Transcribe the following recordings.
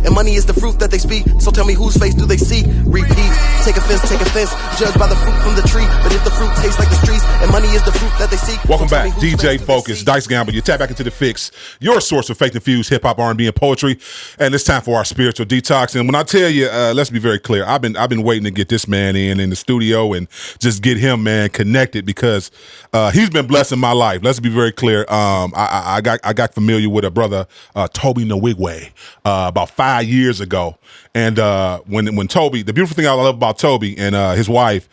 and money is the fruit that they speak. So tell me, whose face do they see? Repeat, take offense, judge by the fruit from the tree. But if the fruit tastes like the streets, and money is the fruit that they seek. Welcome back, DJ Focus, Dice Gamble. You tap back into The Fix, your source of faith-infused hip-hop, R&B, and poetry. And it's time for our spiritual detox. And when I tell you, let's be very clear, I've been waiting to get this man in the studio and just get him, man, connected, because he's been blessing my life. Let's be very clear. I got familiar with a brother, Toby Nwigwe, about 5 years ago. And when Toby, the beautiful thing I love about Toby and his wife,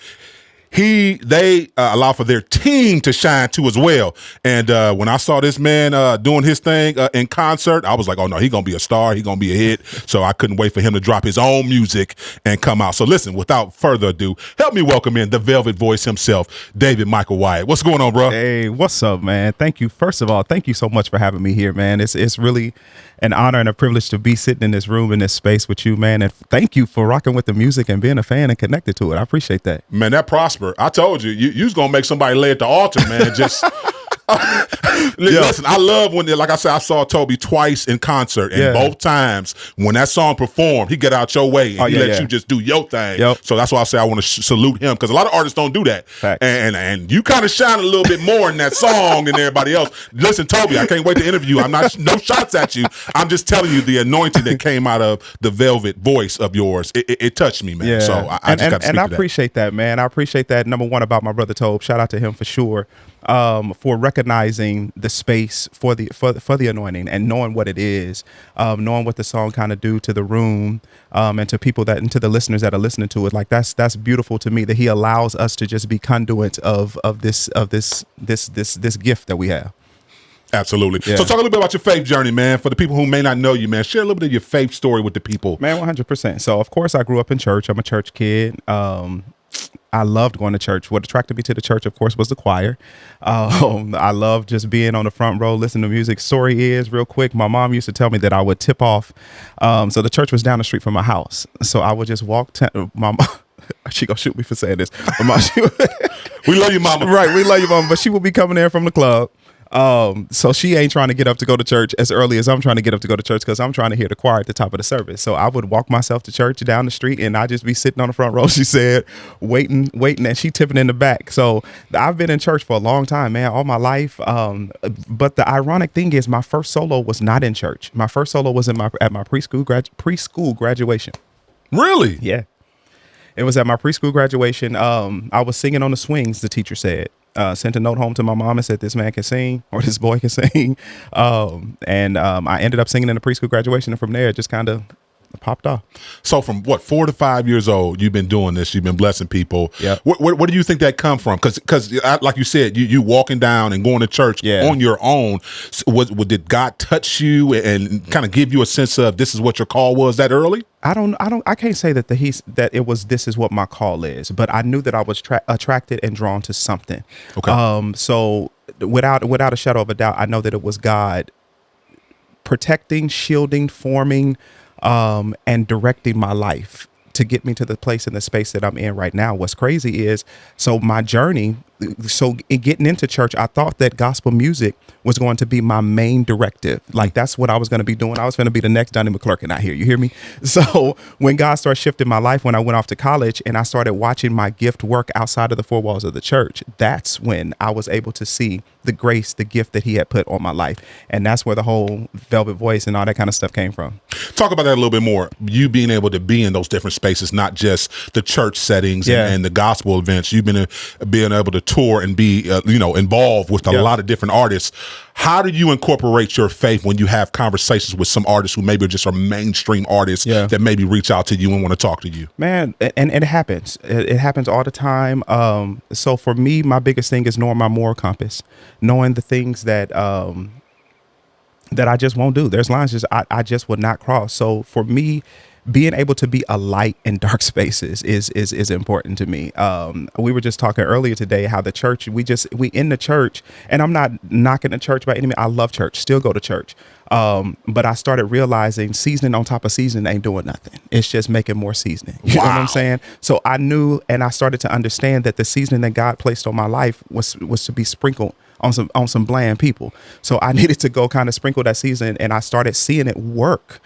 they allow for their team to shine too as well. And when I saw this man doing his thing in concert, I was like, oh no, he's gonna be a star, he's gonna be a hit. So I couldn't wait for him to drop his own music and come out. So listen, without further ado, help me welcome in the Velvet Voice himself, David Michael Wyatt. What's going on, bro? Hey, what's up, man? Thank you. First of all, thank you so much for having me here, man. It's really an honor and a privilege to be sitting in this room, in this space with you, man. And thank you for rocking with the music and being a fan and connected to it. I appreciate that. Man, that prosper. I told you, you was gonna make somebody lay at the altar, man. Just listen, I love when, like I said, I saw Toby twice in concert, and both times when that song performed, he get out your way and he let you just do your thing. So that's why I say I want to salute him, because a lot of artists don't do that. And you kind of shine a little bit more in that song than everybody else. Listen, Toby, I can't wait to interview you. I'm not no shots at you. I'm just telling you the anointing that came out of the velvet voice of yours. It touched me, man. So I just got to speak to that. I appreciate that, man. I appreciate that. Number one, about my brother Tobe. Shout out to him for sure. For recognizing the space for the anointing and knowing what it is, knowing what the song kind of do to the room, and to people and to the listeners that are listening to it. Like that's beautiful to me, that he allows us to just be conduits of this gift that we have. Absolutely. So talk a little bit about your faith journey, man. For the people who may not know you, man, share a little bit of your faith story with the people. Man, 100%. So of course I grew up in church. I'm a church kid. I loved going to church. What attracted me to the church, of course, was the choir. I loved just being on the front row, listening to music. Story is, real quick, my mom used to tell me that I would tip off. So the church was down the street from my house. So I would just walk. My mom, she gonna shoot me for saying this. We love you, mama. Right, we love you, mama. But she would be coming in from the club. So she ain't trying to get up to go to church as early as I'm trying to get up to go to church, because I'm trying to hear the choir at the top of the service. So I would walk myself to church down the street, and I just be sitting on the front row, she said, waiting, and she tipping in the back. So I've been in church for a long time, man, all my life. But the ironic thing is, my first solo was not in church. My first solo was at my preschool graduation. Really? Yeah. It was at my preschool graduation. I was singing on the swings, the teacher said. Sent a note home to my mom and said, this man can sing, or this boy can sing. And I ended up singing in the preschool graduation, and from there it just kind of popped off. So from 4 to 5 years old, you've been doing this, you've been blessing people. Yeah. Where do you think that come from? Because like you said, you walking down and going to church on your own. Did God touch you and kind of give you a sense of this is what your call was that early? I can't say that this is what my call is, but I knew that I was attracted and drawn to something. Okay. So without a shadow of a doubt, I know that it was God protecting, shielding, forming, and directing my life to get me to the place and the space that I'm in right now. What's crazy is, so my journey, so in getting into church, I thought that gospel music was going to be my main directive. Like that's what I was going to be doing. I was going to be the next Donnie McClurkin out here. You hear me? So when God started shifting my life, when I went off to college and I started watching my gift work outside of the four walls of the church, that's when I was able to see the grace, the gift that he had put on my life. And that's where the whole velvet voice and all that kind of stuff came from. Talk about that a little bit more. You being able to be in those different spaces, not just the church settings and the gospel events. You've been being able to tour and be involved with a lot of different artists. How do you incorporate your faith when you have conversations with some artists who maybe just are mainstream artists that maybe reach out to you and want to talk to you? Man, and it happens. It happens all the time. So for me, my biggest thing is knowing my moral compass, knowing the things that I just won't do. There's lines I just would not cross. So for me, being able to be a light in dark spaces is important to me. We were just talking earlier today how the church, we in the church, and I'm not knocking the church by any means. I love church, still go to church. But I started realizing seasoning on top of seasoning ain't doing nothing. It's just making more seasoning. You know what I'm saying? So I knew, and I started to understand that the seasoning that God placed on my life was to be sprinkled on some bland people. So I needed to go kind of sprinkle that seasoning, and I started seeing it work.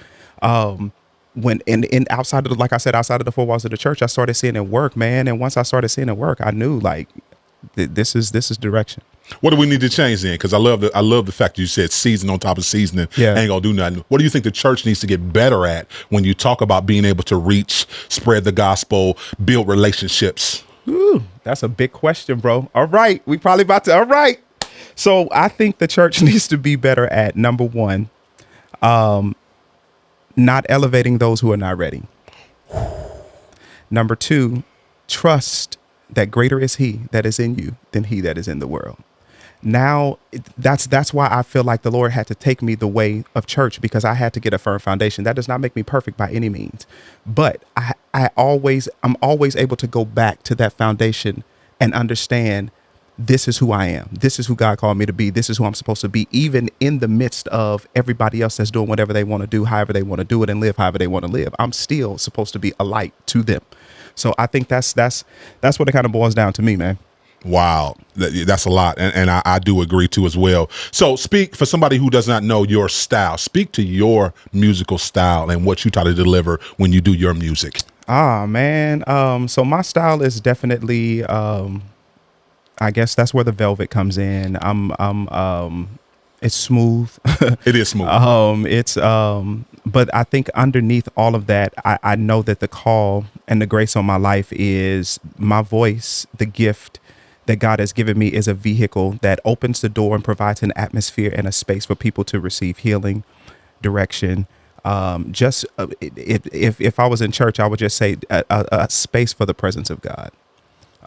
when in outside of like I said, outside of the four walls of the church, I started seeing it work, man. And once I started seeing it work, I knew like this is direction. What do we need to change then? Because I love the fact that you said season on top of seasoning ain't gonna do nothing. What do you think the church needs to get better at when you talk about being able to reach, spread the gospel, build relationships? Ooh, that's a big question, bro. All right, we probably about to. All right, so I think the church needs to be better at number one, not elevating those who are not ready. Number two, trust that greater is He that is in you than he that is in the world. Now that's why I feel like the Lord had to take me the way of church, because I had to get a firm foundation. That does not make me perfect by any means, but I'm always able to go back to that foundation and understand this is who I am. This is who God called me to be. This is who I'm supposed to be, even in the midst of everybody else that's doing whatever they want to do, however they want to do it, and live however they want to live. I'm still supposed to be a light to them. So I think that's what it kind of boils down to me, man. Wow, that's a lot, and I do agree too as well. So speak for somebody who does not know your style. Speak to your musical style and what you try to deliver when you do your music. Man. So my style is definitely, I guess that's where the velvet comes in. It's smooth. It is smooth. But I think underneath all of that, I know that the call and the grace on my life is my voice, the gift that God has given me is a vehicle that opens the door and provides an atmosphere and a space for people to receive healing, direction. If I was in church, I would just say a space for the presence of God,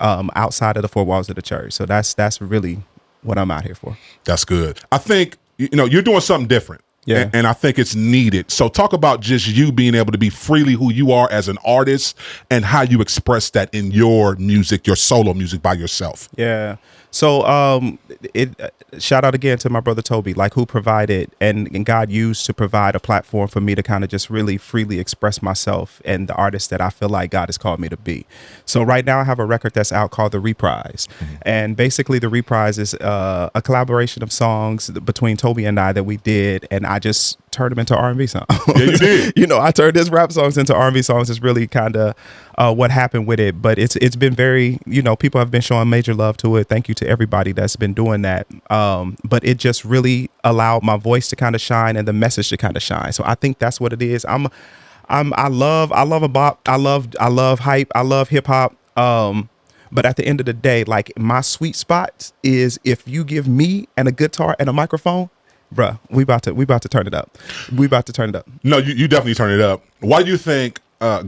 outside of the four walls of the church. So that's really what I'm out here for. That's good. I think, you're doing something different. Yeah. And I think it's needed. So talk about just you being able to be freely who you are as an artist and how you express that in your music, your solo music by yourself. Yeah. So shout out again to my brother Toby, like who provided and God used to provide a platform for me to kind of just really freely express myself and the artist that I feel like God has called me to be. So right now I have a record that's out called The Reprise. Mm-hmm. And basically The Reprise is a collaboration of songs between Toby and I that we did, and I just turned them into R&B songs. Yeah, you did. I turned his rap songs into R&B songs. Is really kind of what happened with it. But it's been very, people have been showing major love to it. Thank you to everybody that's been doing that. But it just really allowed my voice to kind of shine and the message to kind of shine. So I think that's what it is. I love a bop. I love hype. I love hip hop. But at the end of the day, like my sweet spot is if you give me and a guitar and a microphone, bruh, we about to turn it up. We about to turn it up. No, you definitely turn it up. Why do you think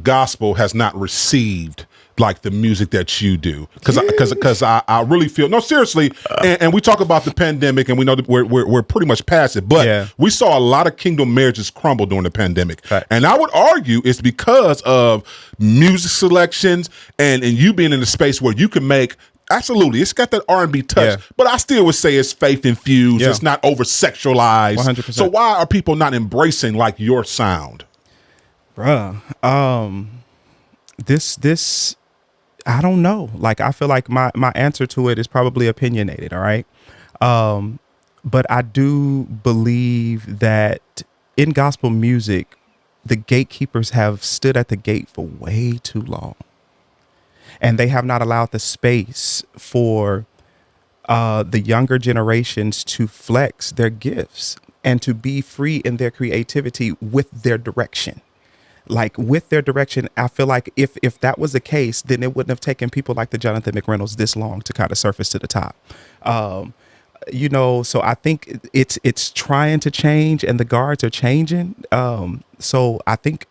gospel has not received like the music that you do? Because I really feel, no, seriously, and we talk about the pandemic and we know that we're pretty much past it, but we saw a lot of kingdom marriages crumble during the pandemic. Right. And I would argue it's because of music selections and you being in a space where you can make, absolutely, it's got that R&B touch, but I still would say it's faith infused. It's not over sexualized. 100%. So why are people not embracing like your sound? Bruh, this I don't know. Like I feel like my answer to it is probably opinionated. All right. But I do believe that in gospel music, the gatekeepers have stood at the gate for way too long. And they have not allowed the space for the younger generations to flex their gifts and to be free in their creativity with their direction. Like with their direction, I feel like if that was the case, then it wouldn't have taken people like the Jonathan McReynolds this long to kind of surface to the top. So I think it's trying to change and the guards are changing. So I think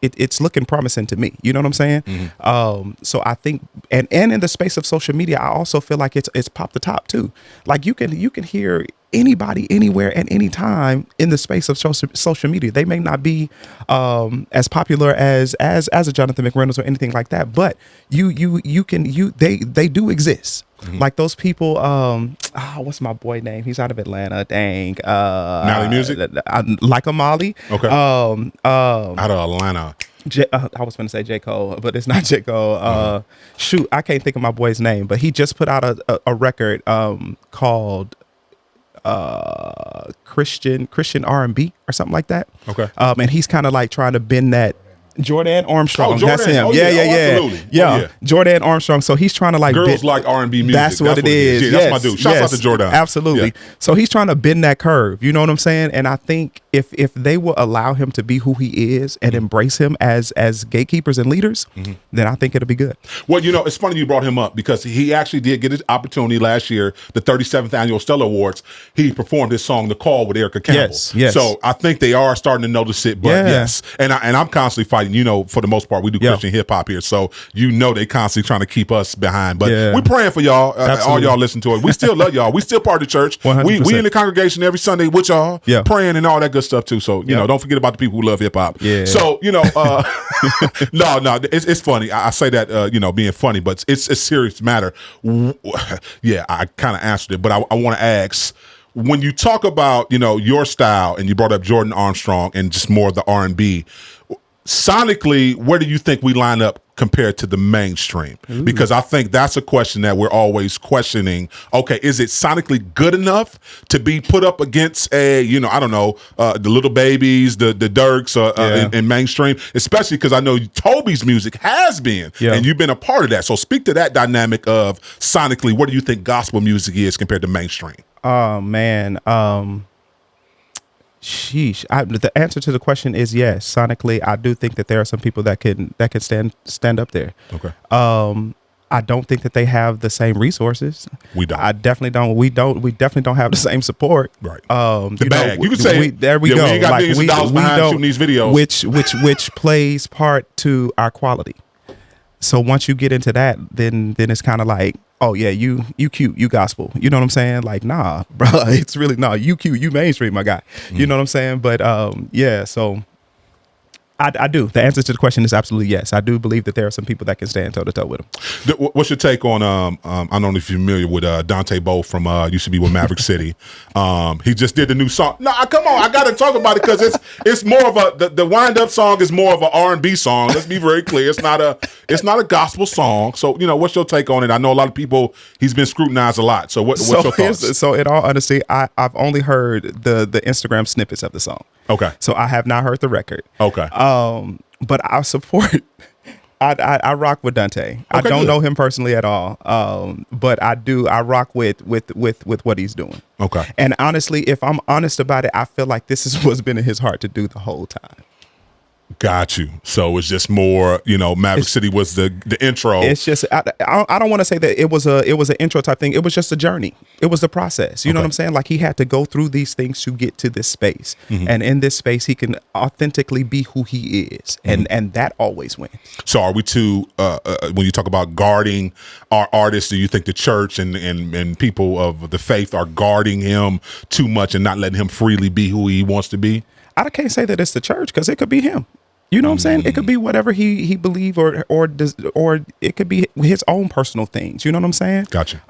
it's looking promising to me. You know what I'm saying? Mm-hmm. So I think, and in the space of social media, I also feel like it's popped the top too. Like you can hear anybody, anywhere, at any time in the space of social media. They may not be as popular as a Jonathan McReynolds or anything like that, but they do exist. Mm-hmm. Like those people, what's my boy name? He's out of Atlanta. Dang. Mali Music? Like a Molly. Okay. Out of Atlanta. I was going to say J. Cole, but it's not J. Cole. Shoot, I can't think of my boy's name, but he just put out a record called Christian R&B or something like that. Okay. And he's kind of like trying to bend that. Jordan Armstrong. Oh, Jordan. That's him. Oh, yeah. Absolutely. Yeah. Oh, yeah. Jordan Armstrong. So he's trying to like girls like R&B music. That's what it is. Yeah, that's my dude. Shouts out to Jordan. Absolutely. Yeah. So he's trying to bend that curve. You know what I'm saying? And I think if they will allow him to be who he is and embrace him as gatekeepers and leaders, then I think it'll be good. Well, it's funny you brought him up because he actually did get his opportunity last year, the 37th annual Stellar Awards. He performed his song "The Call" with Erica Campbell. Yes. So I think they are starting to notice it. But yes, and I'm constantly fighting. For the most part, we do Christian hip hop here, so they constantly trying to keep us behind. But we're praying for y'all. All y'all listen to it. We still love y'all. We still part of the church. 100%. We in the congregation every Sunday with y'all, praying and all that good stuff too. So don't forget about the people who love hip hop. Yeah. So no, it's funny. I say that being funny, but it's a serious matter. Yeah, I kind of answered it, but I want to ask. When you talk about your style, and you brought up Jordan Armstrong and just more of the R&B, sonically, where do you think we line up compared to the mainstream? Ooh. Because I think that's a question that we're always questioning. Okay, is it sonically good enough to be put up against the Little Babies, the Dirks in mainstream? Especially because I know Toby's music has been, and you've been a part of that. So speak to that dynamic of sonically, what do you think gospel music is compared to mainstream? Oh man. Sheesh. The answer to the question is yes. Sonically, I do think that there are some people that can stand up there. Okay. I don't think that they have the same resources. We don't. I definitely don't. We definitely don't have the same support. Right. The bag. You can say there we go. We ain't got millions of dollars behind shooting these videos, which plays part to our quality. So once you get into that, then it's kind of like, oh yeah, you cute, you gospel. You know what I'm saying? Like, nah, bro, it's really you cute, you mainstream, my guy. You know what I'm saying? But so I do. The answer to the question is absolutely yes. I do believe that there are some people that can stand toe to toe with him. What's your take on I don't know if you're familiar with Dante Bowe from used to be with Maverick City. He just did the new song. No, come on, I got to talk about it because it's more of the wind up song is more of an R&B song. Let's be very clear. It's not a gospel song. So what's your take on it? I know a lot of people. He's been scrutinized a lot. So what's your thoughts? So in all honesty, I've only heard the Instagram snippets of the song. Okay. So I have not heard the record. Okay. But I support. I rock with Dante. Okay, I don't good. know him personally at all. But I do. I rock with what he's doing. Okay. And honestly, if I'm honest about it, I feel like this is what's been in his heart to do the whole time. Got you. So it's just more, Maverick City was the intro. It's just I don't want to say that it was an intro type thing. It was just a journey. It was the process. You know what I'm saying? Like he had to go through these things to get to this space, and in this space he can authentically be who he is, and that always wins. So are we when you talk about guarding our artists, do you think the church and people of the faith are guarding him too much and not letting him freely be who he wants to be? I can't say that it's the church because it could be him. You know what I'm saying? It could be whatever he believe or it could be his own personal things. You know what I'm saying? Gotcha.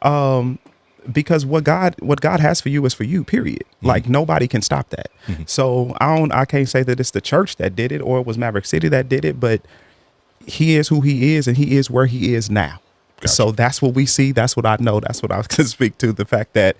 Because what God has for you is for you, period. Like nobody can stop that. So I can't say that it's the church that did it or it was Maverick City that did it, but he is who he is and he is where he is now. Gotcha. So that's what we see. That's what I know. That's what I can speak to. The fact that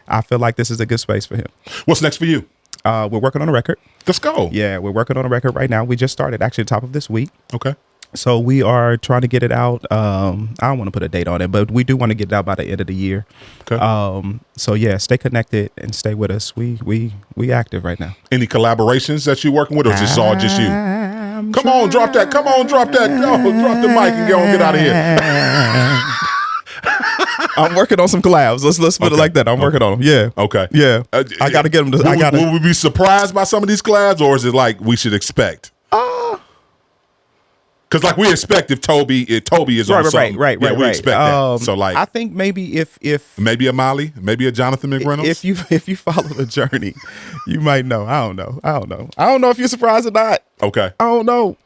I feel like this is a good space for him. What's next for you? We're working on a record. Let's go. Yeah, we're working on a record right now. We just started actually top of this week. Okay. So we are trying to get it out. I don't want to put a date on it, but we do want to get it out by the end of the year. Okay. So yeah, stay connected and stay with us. We active right now. Any collaborations that you're working with, or is this all just you? Come on, drop that. Come on, drop that. Oh, drop the mic and get out of here. I'm working on some collabs. Let's put it like that. I'm working on them. Yeah. Okay. Yeah. I got to get them. Will we be surprised by some of these collabs, or is it like we should expect? Because like we expect if Toby is on something. Right. We expect that. So like I think maybe if maybe a Molly, maybe a Jonathan McReynolds. If you follow the journey, you might know. I don't know. I don't know if you're surprised or not. Okay. I don't know.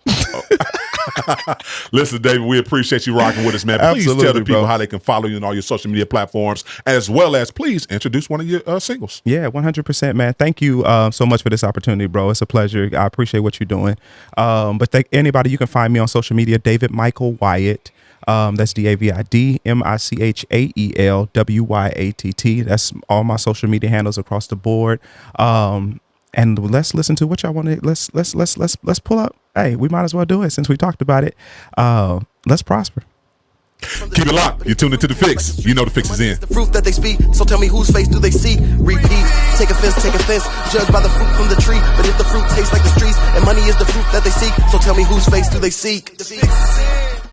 Listen, David, we appreciate you rocking with us, man. Please tell the Absolutely, people bro. how they can follow you on all your social media platforms, as well as please introduce one of your singles. Yeah, 100%, man. Thank you so much for this opportunity, bro. It's a pleasure. I appreciate what you're doing. But thank anybody, you can find me on social media, David Michael Wyatt. That's DavidMichaelWyatt. That's all my social media handles across the board. And let's listen to what y'all want to. Let's pull up. Hey, we might as well do it since we talked about it. Let's prosper. Keep it locked. You're tuned into The Fix. You know The Fix is in. The fruit that they speak, so tell me whose face do they seek? Repeat, take offense, judge by the fruit from the tree. But if the fruit tastes like the streets, and money is the fruit that they seek, so tell me whose face do they seek? The Fix is in.